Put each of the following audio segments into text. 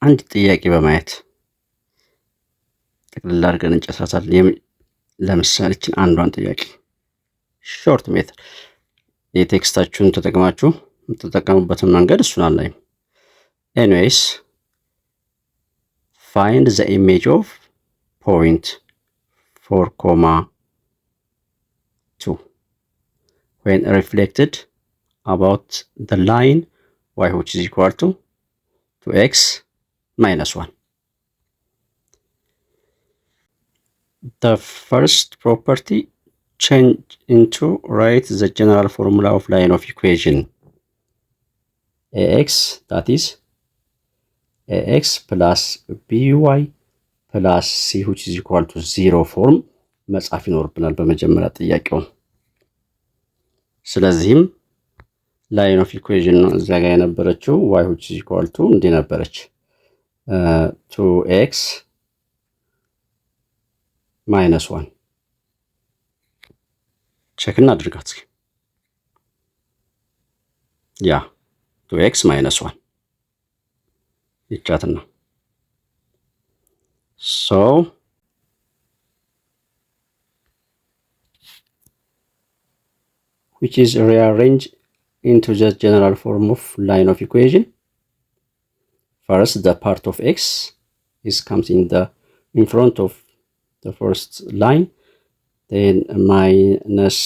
አንድ ጥያቄ በማየት ጠቅልል አድርገን እንጨርሳታለን። ለምሳሌ እችን አንዷን ጥያቄ ሾርት ሜተድ የቴክስታችሁን ተጠቅማችሁ የምትጠቀሙበትን መንገድ እሱን አናይም። ኤኒዌይስ find the image of point 4,2 when reflected about the line y which is equal to 2x minus 1. The first property change into write the general formula of line of equation ax, that is ax plus by plus c which is equal to 0 form መጻፍ ይኖርብናል በመጀመሪያ ጥያቄው። ስለዚህም ላይን ኦፍ ኢኩዌሽን ነው እዛ ጋር የነበረችው y which is equal to እንዲህ ነበረች 2x minus 1 ቼክ እናድርጋት። ያ 2x minus 1 ይቻትና so which is rearranged into the general form of line of equation. First, the part of x is comes in front of the first line, then minus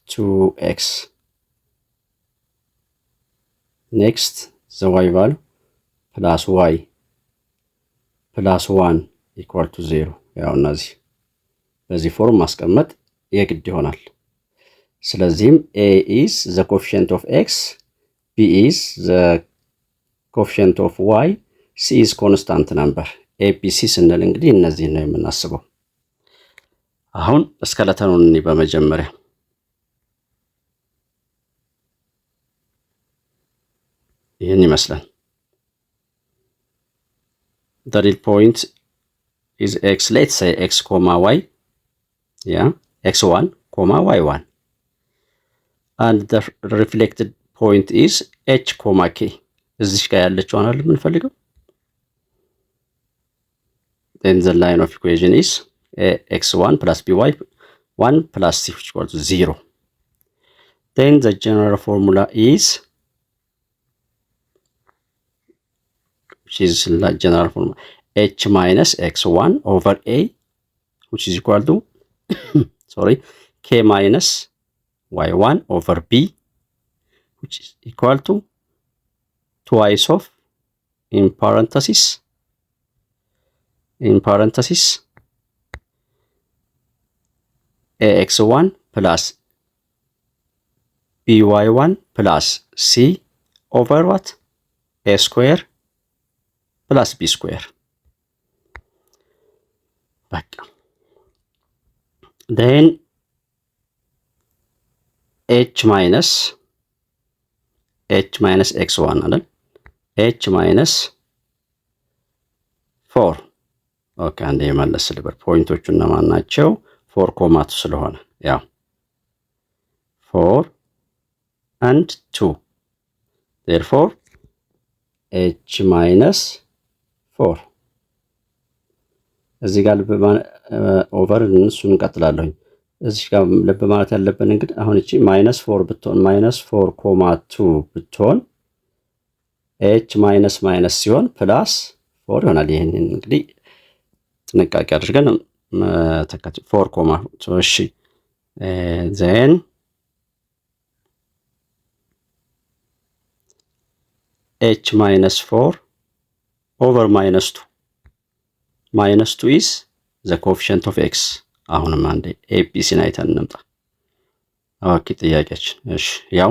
2x. Next, the y value plus y plus 1 equal to 0. ያው እነዚህ በዚህ ፎርም ማስቀመጥ የግድ ይሆናል። ስለዚህም a is the coefficient of x, b is the coefficient of y, c is constant number. abc ስንል እንግዲህ እነዚህ ነው የምናስበው። አሁን ስኬለተኑን በመጀመሪያ ይሄን ይመስላል። the real point is x, let's say x, y, yeah, x1, y1, and the reflected point is h, k. እዚህ ጋር ያለችው አናል የምንፈልገው then the line of equation is x1 plus by 1 plus c which equals to 0. Then the general formula is general formula h minus x1 over a which is equal to k minus y1 over b which is equal to twice of in parenthesis ax1 plus by1 plus c over what? a square plus b square. Back. Then h minus x1 አይደል? h minus 4. ኦኬ አንዴ መለስ ልበር ፖይንቶቹ እነማን ናቸው? 4,2 ስለሆነ ያው 4 and 2 therefore h minus 4 እዚህ ጋር ልብ ኦቨር እሱን እንቀጥላለሁ። እዚህ ጋር ልብ ማለት ያለብን እንግዲህ አሁን እቺ -4 ብትሆን -4,2 ብትሆን h ማይነስ ሲሆን ፕላስ 4 ይሆናል። ይሄንን እንግዲህ ጥንቃቄ አድርገን ተከት 4,2 እሺ then h minus 4 over minus 2. Minus 2 is the coefficient of x. አሁንም አንዴ ኤቢሲን አይተን እንምጣ። ኦኬ ጥያቄያችን እሺ ያው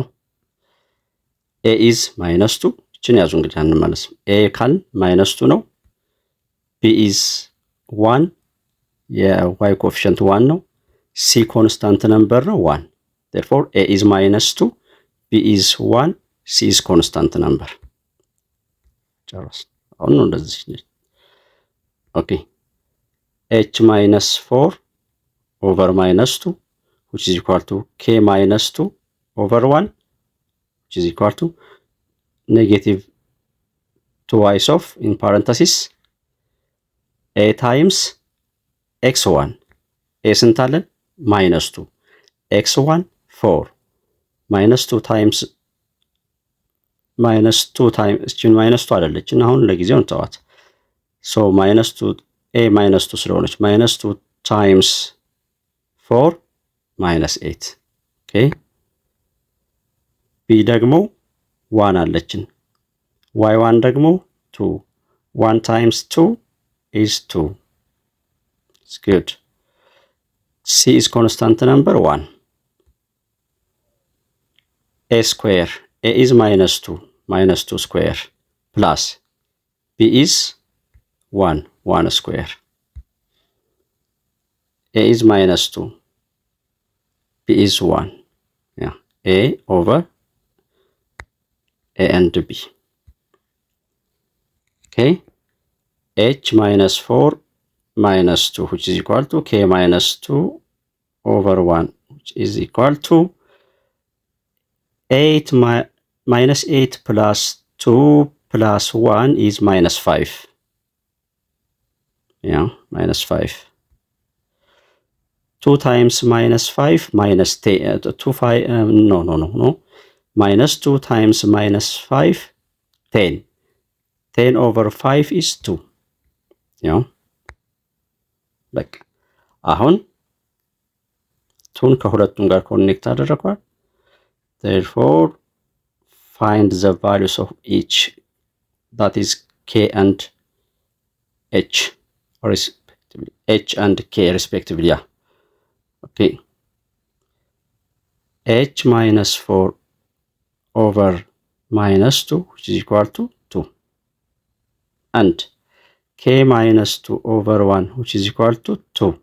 a is minus 2 እቺን ያዙ እንግዲህ አንመለስ። a ካል minus 2 ነው። b is 1 የy coefficient 1 ነው። c constant number ነው 1. therefore a is minus 2, b is 1, c is constant number. ጨረስ አሁን ነው እንደዚህ ኦኬ h minus 4 over minus 2 which is equal to k minus 2 over 1 which is equal to negative twice of in parenthesis a times x1 a ስንት አለን? -2 x1 4 -2 ታይምስ -2 ታይምስ እቺን -2 አይደለችን አሁን ለጊዜው እንተዋት። ሶ -2 a -2 ስለሆነች -2 ታይምስ 4 -8 ኦኬ። b ደግሞ 1 አለችን y1 ደግሞ 2 1 times 2 is 2. It's good. C is constant number 1. A square. A is -2 square plus B is 1 square. A is -2. B is 1. Yeah. A over A and B. Okay. H minus 4 minus 2 which is equal to K minus 2 over 1 which is equal to 8 minus 8 plus 2 plus 1 is -5. Yeah, -5. 2 times -5 minus 10. 2 5 no. -2 times -5 10. 10 over 5 is 2. Yeah. በቃ አሁን ቱን ከሁለቱም ጋር ኮኔክት አደረኳል። therefore find the values of each, that is k and h respectively, h and k respectively. Yeah. Okay. h minus 4 over -2 which is equal to 2 and k minus 2 over 1 which is equal to 2.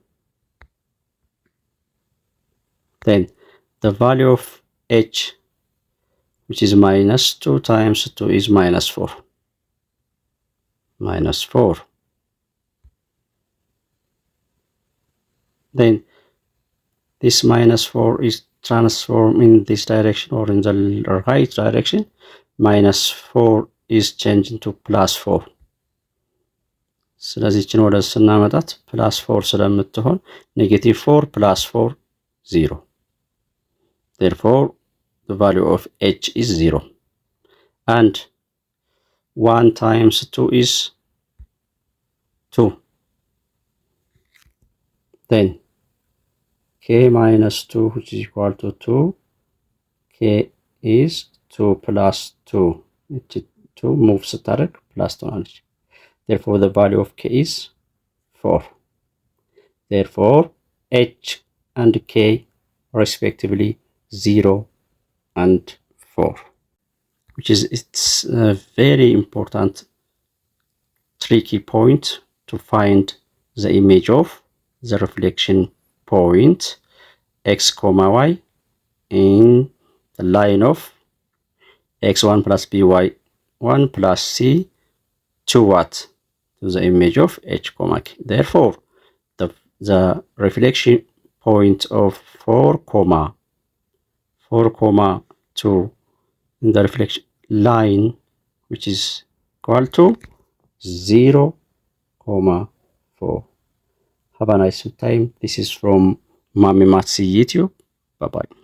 Then the value of h which is -2 times 2 is -4. -4. Then this -4 is transformed in this direction or in the right direction. -4 is changed into +4. ስለዚህ እችን ወደ ስናመጣት +4 ስለምትሆን -4 +4 0. Therefore the value of h is 0 and 1 times 2 is 2. Then k minus 2 which is equal to 2, k is 2 plus 2. 2 moves ስታደርግ ፕላስ ትሆናለች. Therefore the value of k is 4. Therefore h and k respectively 0 and 4, which is it's a very important tricky point to find the image of the reflection point x comma y in the line of x1 plus by1 plus c to what? To the image of h comma k. Therefore the reflection point of 4 comma 2 in the reflection line which is equal to 0, 4. Have a nice time. This is from Mami Matsi YouTube. Bye bye.